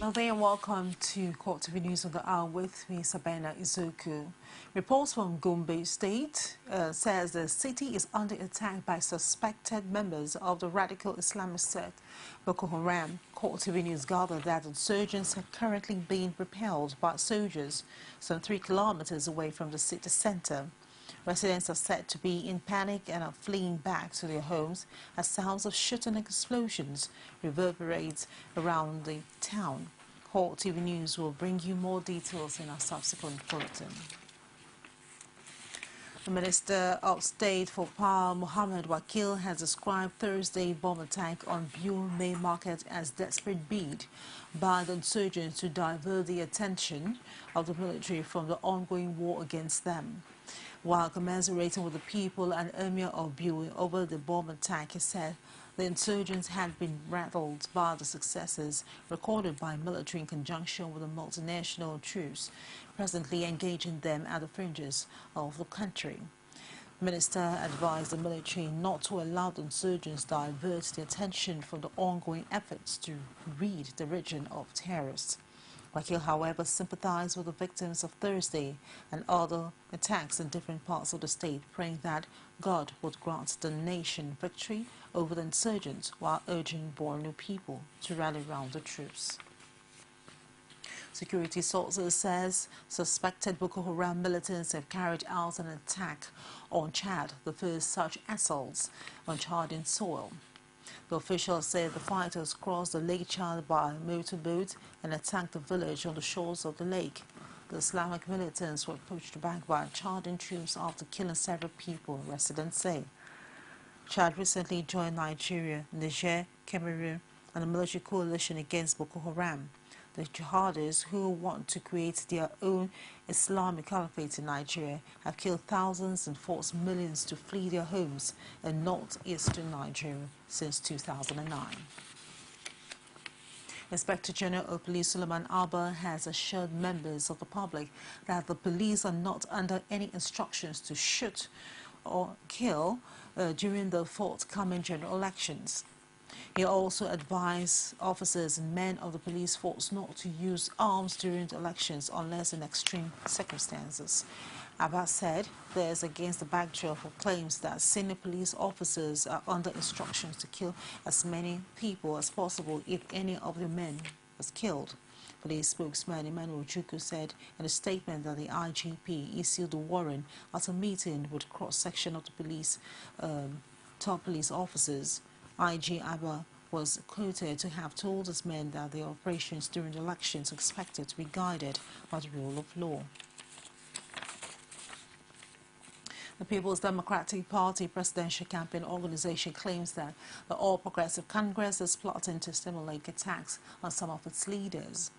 Well, there, welcome to CoreTV News on the Hour with me, Sabina Izuku. Reports from Gombe State says the city is under attack by suspected members of the radical Islamic sect Boko Haram. CoreTV News gathered that insurgents are currently being repelled by soldiers some 3 kilometers away from the city center. Residents are said to be in panic and are fleeing back to their homes as sounds of shooting and explosions reverberate around the town. CoreTV News will bring you more details in our subsequent bulletin. The Minister of State for Power, Mohammed Wakil, has described Thursday bomb attack on Buell Main Market as desperate bid by the insurgents to divert the attention of the military from the ongoing war against them. While commiserating with the people and Emir of Buell over the bomb attack, he said the insurgents had been rattled by the successes recorded by military in conjunction with the multinational troops presently engaging them at the fringes of the country. The minister advised the military not to allow the insurgents divert the attention from the ongoing efforts to rid the region of terrorists. Wakil, however, sympathized with the victims of Thursday and other attacks in different parts of the state, praying that God would grant the nation victory over the insurgents while urging Borno people to rally around the troops. Security sources says suspected Boko Haram militants have carried out an attack on Chad, the first such assaults on Chadian soil. The officials say the fighters crossed the Lake Chad by motorboat and attacked the village on the shores of the lake. The Islamic militants were pushed back by Chadian troops after killing several people, residents say. Chad recently joined Nigeria, Niger, Cameroon, and the military coalition against Boko Haram. The jihadists, who want to create their own Islamic caliphate in Nigeria, have killed thousands and forced millions to flee their homes in northeastern Nigeria since 2009. Inspector General of Police Suleiman Abba has assured members of the public that the police are not under any instructions to shoot or kill during the forthcoming general elections. He also advised officers and men of the police force not to use arms during the elections unless in extreme circumstances. Abbas said this against the backdrop of claims that senior police officers are under instructions to kill as many people as possible if any of the men was killed. Police spokesman Emmanuel Juku said in a statement that the IGP issued the warrant at a meeting with cross-section of the police, top police officers. IG Abba was quoted to have told his men that the operations during the elections are expected to be guided by the rule of law. The People's Democratic Party presidential campaign organization claims that the All Progressive Congress is plotting to stimulate attacks on some of its leaders.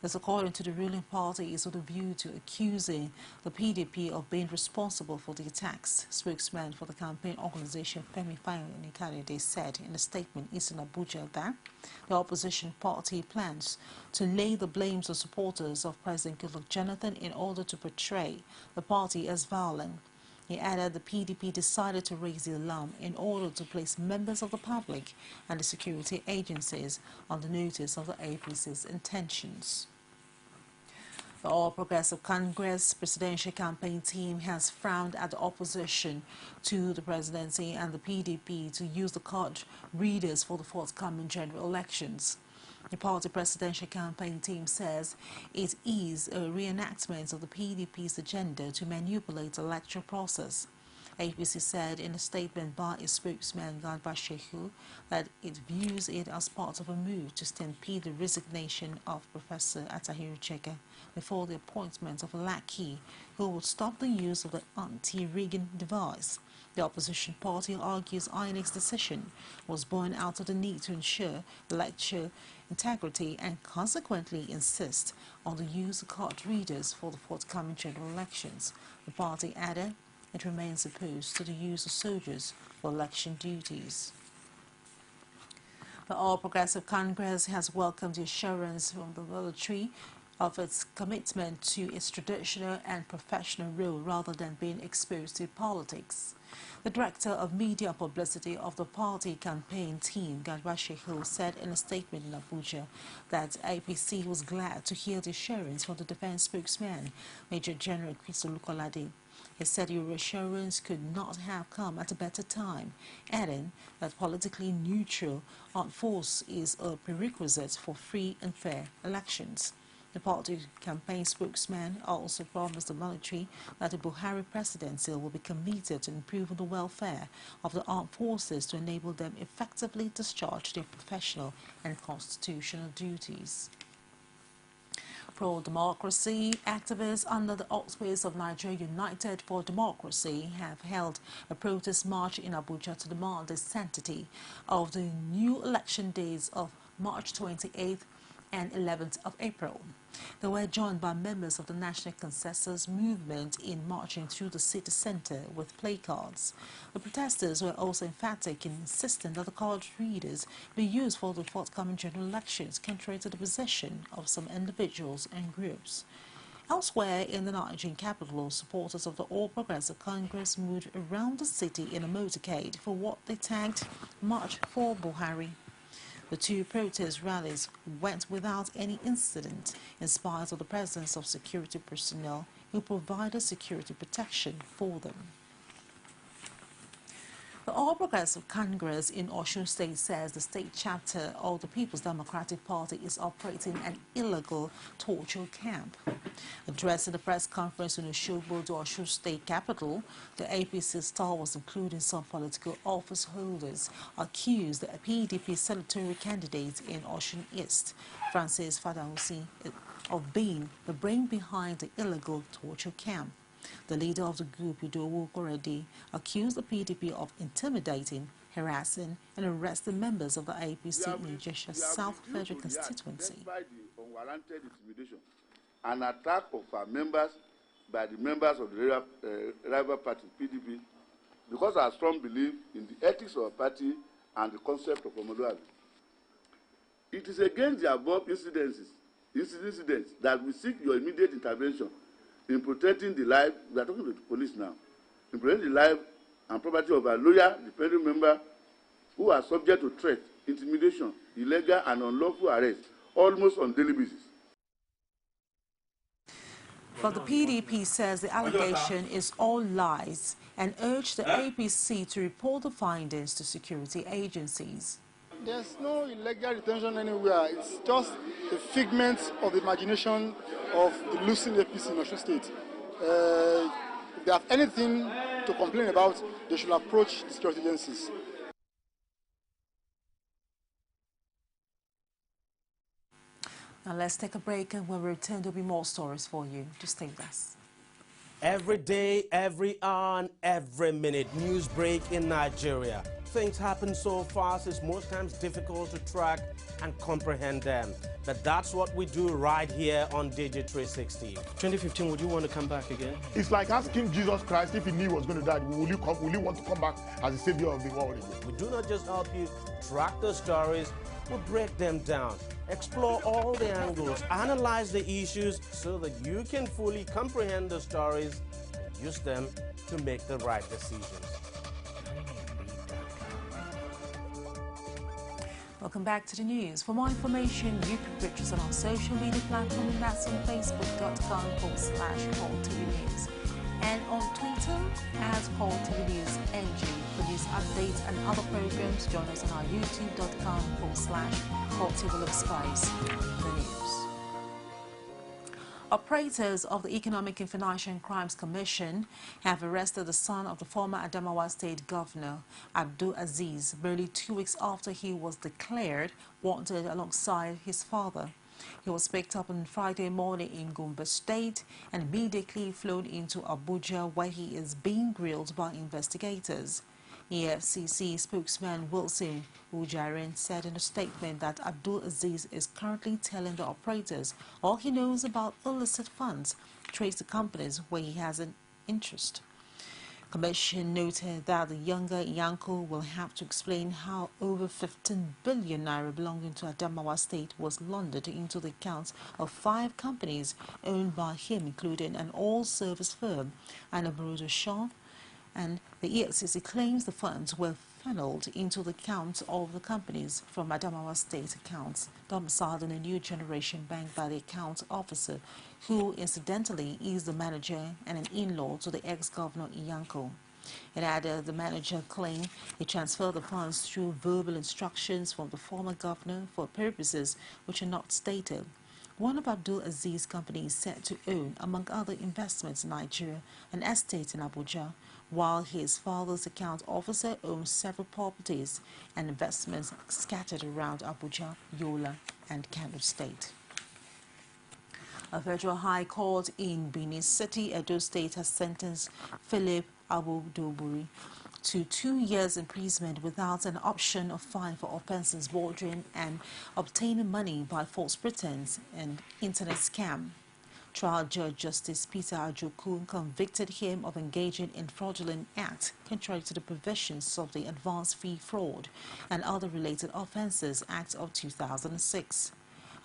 This, according to the ruling party, is with a view to accusing the PDP of being responsible for the attacks. Spokesman for the campaign organization, Femi Fani-Kanede, said in a statement in Abuja that the opposition party plans to lay the blames on supporters of President Goodluck Jonathan in order to portray the party as violent. He added the PDP decided to raise the alarm in order to place members of the public and the security agencies on the notice of the APC's intentions. The All Progressive Congress presidential campaign team has frowned at the opposition to the presidency and the PDP to use the card readers for the forthcoming general elections. The party presidential campaign team says it is a reenactment of the PDP's agenda to manipulate the electoral process. APC said in a statement by its spokesman, Garba Shehu, that it views it as part of a move to stampede the resignation of Professor Atahiru Cheka before the appointment of a lackey who would stop the use of the anti-rigging device. The opposition party argues INEC's decision was born out of the need to ensure electoral integrity and consequently insist on the use of card readers for the forthcoming general elections. The party added it remains opposed to the use of soldiers for election duties. The All Progressive Congress has welcomed the assurance from the military of its commitment to its traditional and professional role rather than being exposed to politics. The director of media and publicity of the party campaign team, Garba Shehu, said in a statement in Abuja that APC was glad to hear the assurance from the defense spokesman, Major General Chris Olukolade. He said the reassurance could not have come at a better time, adding that politically neutral armed force is a prerequisite for free and fair elections. The party campaign spokesman also promised the military that the Buhari presidency will be committed to improving the welfare of the armed forces to enable them effectively discharge their professional and constitutional duties. Pro-democracy activists under the auspices of Nigeria United for Democracy have held a protest march in Abuja to demand the sanctity of the new election days of March 28th and 11th of April. They were joined by members of the National Consensus Movement in marching through the city centre with placards. The protesters were also emphatic in insisting that the card readers be used for the forthcoming general elections, contrary to the position of some individuals and groups. Elsewhere in the Nigerian capital, supporters of the All Progressive Congress moved around the city in a motorcade for what they tagged March for Buhari. The two protest rallies went without any incident in spite of the presence of security personnel who provided security protection for them. The All Progressive Congress in Osun State says the state chapter of the People's Democratic Party is operating an illegal torture camp. Addressing the press conference in Osogbo, the Osun State capital, the APC stalwarts, including some political office holders, accused the PDP senatorial candidate in Osun East, Francis Fadausi, of being the brain behind the illegal torture camp. The leader of the group, Udowo Korede, accused the PDP of intimidating, harassing and arresting members of the APC in Ijesha South Federal constituency. Despite the unwarranted intimidation and attack of our members by the members of the rival party, PDP, because our strong belief in the ethics of our party and the concept of Omoluabi. It is against the above incidents that we seek your immediate intervention in protecting the life, we are talking to the police now, in protecting the life and property of our loyal dependent member who are subject to threat, intimidation, illegal and unlawful arrest, almost on daily basis. But the PDP says the allegation is all lies and urged the APC to report the findings to security agencies. There's no illegal detention anywhere. It's just a figment of the imagination of the losing APC in Osun State. If they have anything to complain about, they should approach the security agencies. Now let's take a break, and when we return, there'll be more stories for you. Just stay with us. Every day, every hour, and every minute, news break in Nigeria. Things happen so fast, it's most times difficult to track and comprehend them. But that's what we do right here on Digit 360. 2015, would you want to come back again? It's like asking Jesus Christ if he knew he was going to die, will you want to come back as the savior of the world again? We do not just help you track the stories, we break them down, explore all the angles, analyze the issues so that you can fully comprehend the stories and use them to make the right decisions. Welcome back to the news. For more information, you can reach us on our social media platform, and that's on facebook.com/CoreTV News. And on Twitter, @CoreTV News NG. For news updates and other programs, join us on our youtube.com/CoreTV Look Spice. The news. Operators of the Economic and Financial Crimes Commission have arrested the son of the former Adamawa State Governor, Abdul Aziz, barely 2 weeks after he was declared wanted alongside his father. He was picked up on Friday morning in Gombe State and immediately flown into Abuja, where he is being grilled by investigators. EFCC spokesman Wilson Ujaren said in a statement that Abdul Aziz is currently telling the operators all he knows about illicit funds traced to companies where he has an interest. Commission noted that the younger Yanko will have to explain how over 15 billion naira belonging to Adamawa State was laundered into the accounts of 5 companies owned by him, including an oil service firm and a broader shop, And the EFCC claims the funds were funneled into the accounts of the companies from Adamawa State accounts, domiciled in a new generation bank by the account officer, who incidentally is the manager and an in-law to the ex-governor Iyanko. It added the manager claimed he transferred the funds through verbal instructions from the former governor for purposes which are not stated. One of Abdul Aziz's companies is said to own, among other investments in Nigeria, an estate in Abuja, while his father's account officer owns several properties and investments scattered around Abuja, Yola, and Kano State. A federal high court in Benin City, Edo State, has sentenced Philip Abdul to 2 years imprisonment without an option of fine for offences bordering and obtaining money by false pretense and internet scam. Trial Judge Justice Peter Ajoku convicted him of engaging in fraudulent acts contrary to the provisions of the Advance Fee Fraud and Other Related Offences Act of 2006.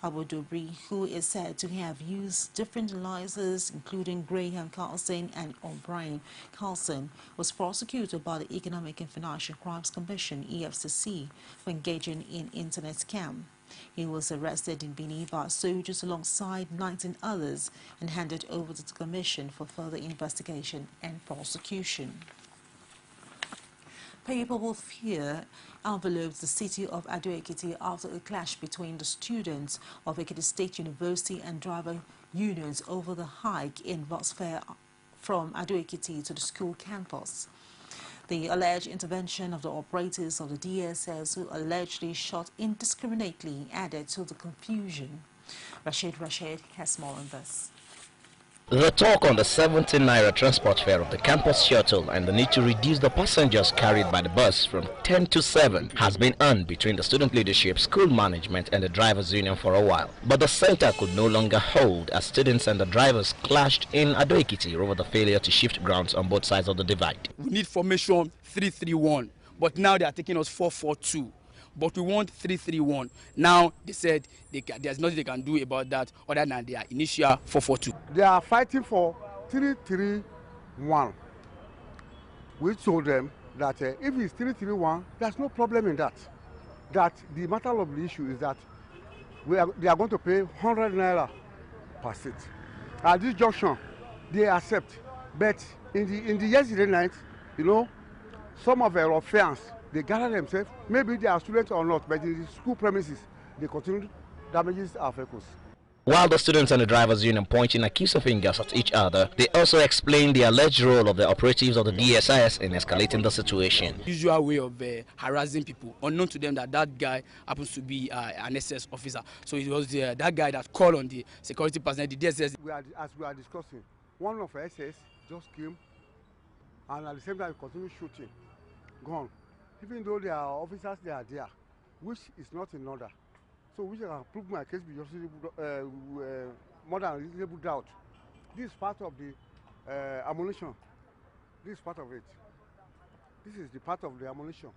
Abudobri, who is said to have used different aliases, including Graham Carlson and O'Brien Carlson, was prosecuted by the Economic and Financial Crimes Commission, EFCC, for engaging in internet scam. He was arrested in Benin by soldiers alongside 19 others and handed over to the commission for further investigation and prosecution. People with fear enveloped the city of Ado-Ekiti after a clash between the students of Ekiti State University and driver unions over the hike in bus fare from Ado-Ekiti to the school campus. The alleged intervention of the operators of the DSS, who allegedly shot indiscriminately, added to the confusion. Rashid has more on this. The talk on the 17 naira transport fare of the campus shuttle and the need to reduce the passengers carried by the bus from 10 to 7 has been on between the student leadership, school management and the drivers union for a while. But the center could no longer hold as students and the drivers clashed in Ado-Ekiti over the failure to shift grounds on both sides of the divide. We need formation 331, but now they are taking us 442. But we want 331. Now they said there's nothing they can do about that other than their initial 442. They are fighting for 331. We told them that if it's 331, there's no problem in that. That the matter of the issue is that they are going to pay 100 naira per seat. At this junction, they accept. But in the yesterday night, you know, some of our fans, they gather themselves, maybe they are students or not, but in the school premises, they continue damages our vehicles. While the students and the drivers union pointing accusing fingers at each other, they also explained the alleged role of the operatives of the DSIS in escalating the situation. Usual way of harassing people, unknown to them that guy happens to be an SS officer. So it was that guy that called on the security personnel, the DSS. As we are discussing, one of our SS just came and at the same time continued shooting, gone. Even though there are officers, they are there, which is not in order. So which I can prove my case with more than reasonable doubt. This is part of the ammunition. This is part of it. This is the part of the ammunition.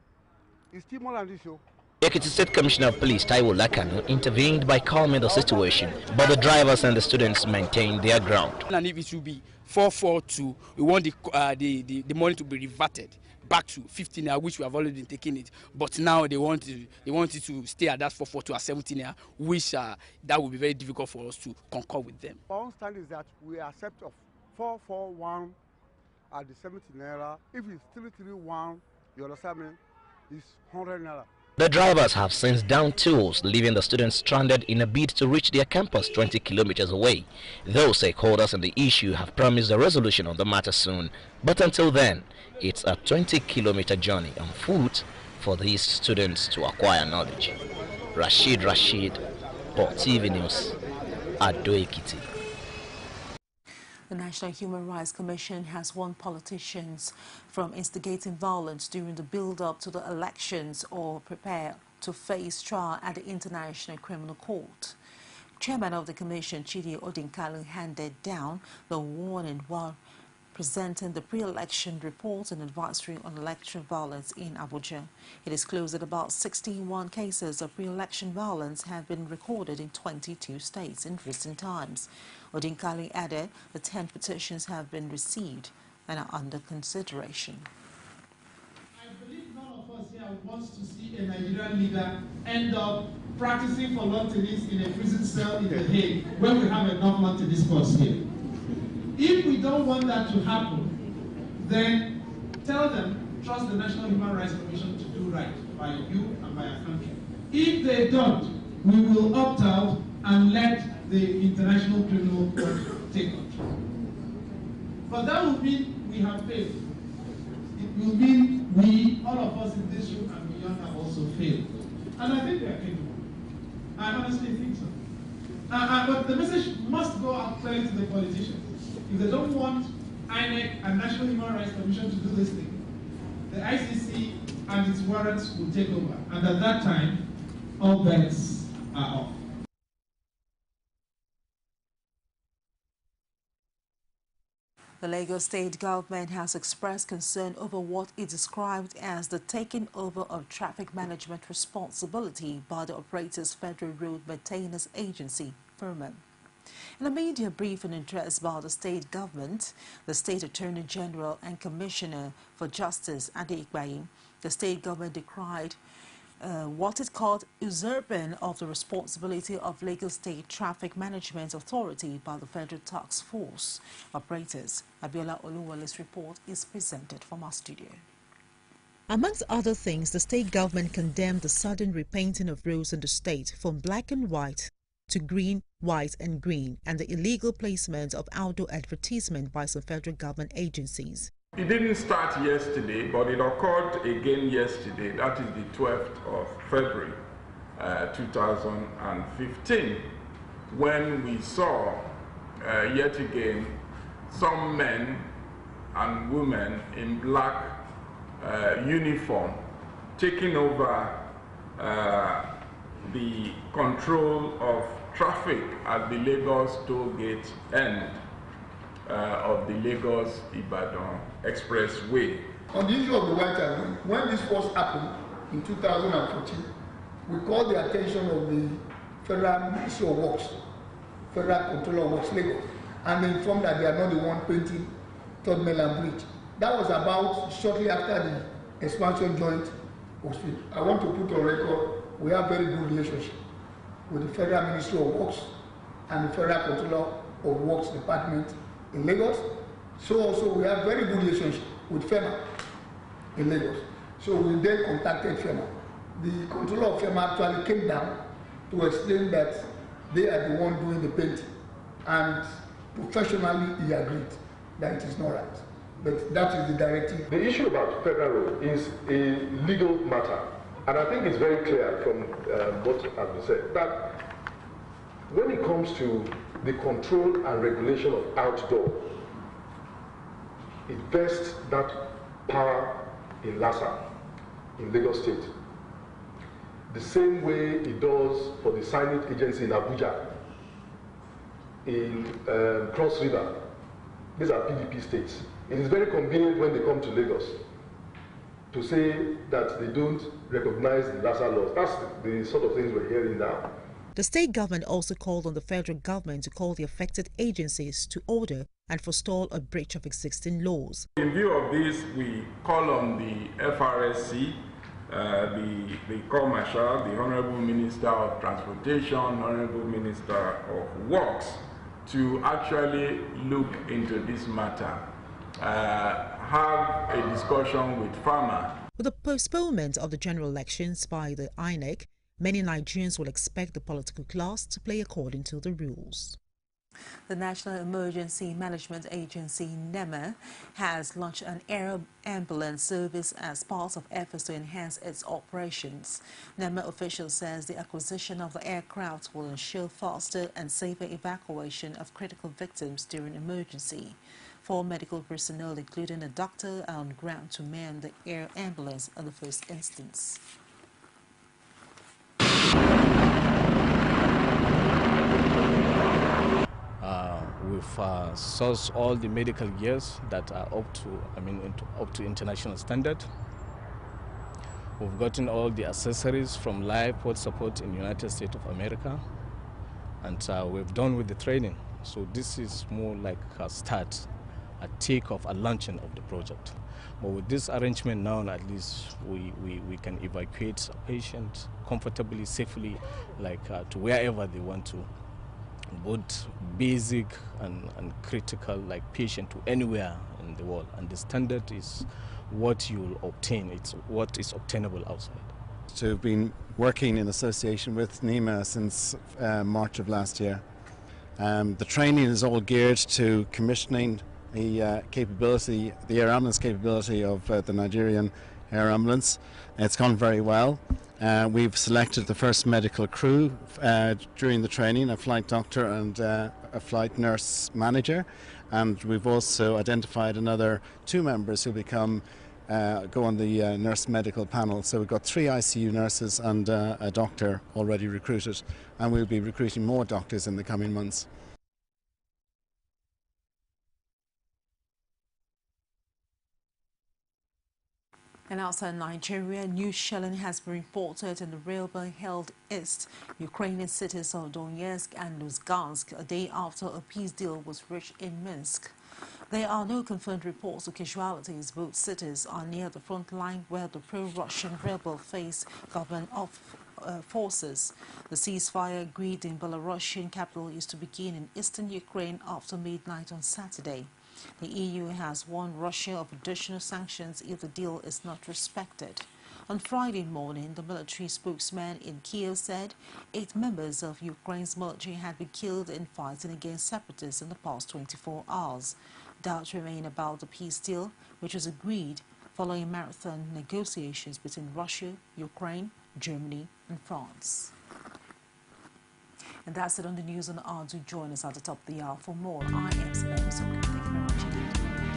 It's still more than this, show. Ekiti State Commissioner of Police Taiwo Lakano intervened by calming the situation, but the drivers and the students maintained their ground. And if it should be 442, we want the money to be reverted back to 15 naira, which we have already been taking it. But now they want it to stay at that 442 at 17 naira, which that will be very difficult for us to concur with them. Our own stand is that we accept of 441 at the 17 naira. If it's 331, you understand me, it's 100 naira. The drivers have since downed tools, leaving the students stranded in a bid to reach their campus 20 kilometers away. Those stakeholders in the issue have promised a resolution on the matter soon. But until then, it's a 20-kilometer journey on foot for these students to acquire knowledge. Rashid, CoreTV News, Ado-Ekiti. The National Human Rights Commission has warned politicians from instigating violence during the build-up to the elections or prepare to face trial at the International Criminal Court. Chairman of the Commission, Chidi Odinkalu, handed down the warning while presenting the pre-election report and advisory on election violence in Abuja. It disclosed that about 61 cases of pre-election violence have been recorded in 22 states in recent times. Odinkalu added that 10 petitions have been received and are under consideration. I believe none of us here wants to see a Nigerian leader end up practicing for lawn tennis in a prison cell in The Hague when we have enough lawn tennis courts here. If we don't want that to happen, then tell them, trust the National Human Rights Commission to do right by you and by our country. If they don't, we will opt out and let the International Criminal Court take control. But that will mean we have failed. It will mean we, all of us in this room and beyond, have also failed. And I think we are capable. I honestly think so. But the message must go out clearly to the politicians. If they don't want INEC and National Human Rights Commission to do this thing, the ICC and its warrants will take over. And at that time, all bets are off. The Lagos state government has expressed concern over what it described as the taking over of traffic management responsibility by the operator's Federal Road Maintenance Agency, FIRMA. In a media briefing addressed by the state government, the State Attorney General and Commissioner for Justice, Ade Ikbayi, the state government decried what it called usurping of the responsibility of Lagos State Traffic Management Authority by the Federal Task Force operators. Abiola Oluwale's report is presented from our studio. Amongst other things, the state government condemned the sudden repainting of roads in the state from black and white to green, white and green, and the illegal placement of outdoor advertisement by some federal government agencies. It didn't start yesterday, but it occurred again yesterday. That is the 12th of February 2015, when we saw yet again some men and women in black uniform taking over the control of traffic at the Lagos toll gate end of the Lagos-Ibadan Expressway. On the issue of the white and green, when this first happened in 2014, we called the attention of the Federal Ministry of Works, Federal Controller of Works, Lagos, and they informed that they are not the one painting Third Mainland Bridge. That was about shortly after the expansion joint was finished. I want to put on record, we have very good relationship with the Federal Ministry of Works and the Federal Controller of Works Department in Lagos. So also we have very good relationship with FEMA in Lagos. So we then contacted FEMA. The controller of FEMA actually came down to explain that they are the one doing the painting, and professionally he agreed that it is not right. But that is the directive. The issue about federal road is a legal matter, and I think it's very clear from what has been said that when it comes to the control and regulation of outdoor, it vests that power in LASA, in Lagos State, the same way it does for the signage agency in Abuja, in Cross River. These are PDP states. It is very convenient when they come to Lagos to say that they don't recognize the LASA laws. That's the sort of things we're hearing now. The state government also called on the federal government to call the affected agencies to order and forestall a breach of existing laws. In view of this, we call on the FRSC, the Corps Marshal, the Honorable Minister of Transportation, Honorable Minister of Works, to actually look into this matter, have a discussion with farmers. With the postponement of the general elections by the INEC, many Nigerians will expect the political class to play according to the rules. The National Emergency Management Agency, NEMA, has launched an air ambulance service as part of efforts to enhance its operations. NEMA officials says the acquisition of the aircraft will ensure faster and safer evacuation of critical victims during emergency. 4 medical personnel, including a doctor, are on ground to man the air ambulance in the first instance. We've sourced all the medical gears that are up to international standard. We've gotten all the accessories from live port support in the United States of America, and we've done with the training. So this is more like a start takeoff and launching of the project. But with this arrangement now, at least we can evacuate a patient comfortably, safely, like to wherever they want to. Both basic and critical, like patient to anywhere in the world. And the standard is what you will obtain. It's what is obtainable outside. So we've been working in association with NEMA since March of last year. The training is all geared to commissioning the capability, the air ambulance capability of the Nigerian air ambulance. It's gone very well. We've selected the first medical crew during the training, a flight doctor and a flight nurse manager, and we've also identified another 2 members who become go on the nurse medical panel. So we've got 3 ICU nurses and a doctor already recruited, and we'll be recruiting more doctors in the coming months. And outside Nigeria, new shelling has been reported in the railway-held east Ukrainian cities of Donetsk and Lugansk a day after a peace deal was reached in Minsk. There are no confirmed reports of casualties. Both cities are near the front line where the pro-Russian rebel face government forces. The ceasefire agreed in Belarusian capital is to begin in eastern Ukraine after midnight on Saturday. The EU has warned Russia of additional sanctions if the deal is not respected. On Friday morning, the military spokesman in Kiev said 8 members of Ukraine's military had been killed in fighting against separatists in the past 24 hours. Doubts remain about the peace deal, which was agreed following marathon negotiations between Russia, Ukraine, Germany and France. And that's it on the news on the hour. Do join us at the top of the hour for more. I am Samantha. Thank you very much indeed.